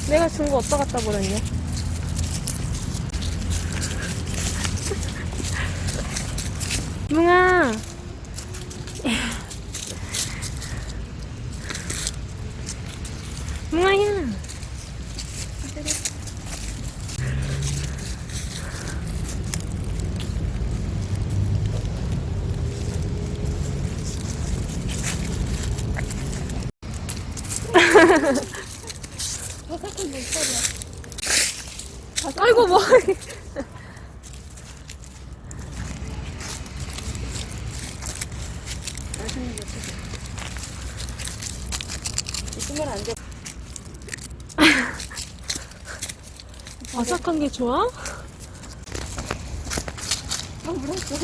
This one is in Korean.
내가 준 거 어디다 갖다 버렸냐? 뭉아. 뭉아야. 바삭한 거 있어요. 아이고 뭐. 맛있는 거 쓰세요. 있으면 안 돼. 바삭한 게 좋아? 아, 물었어.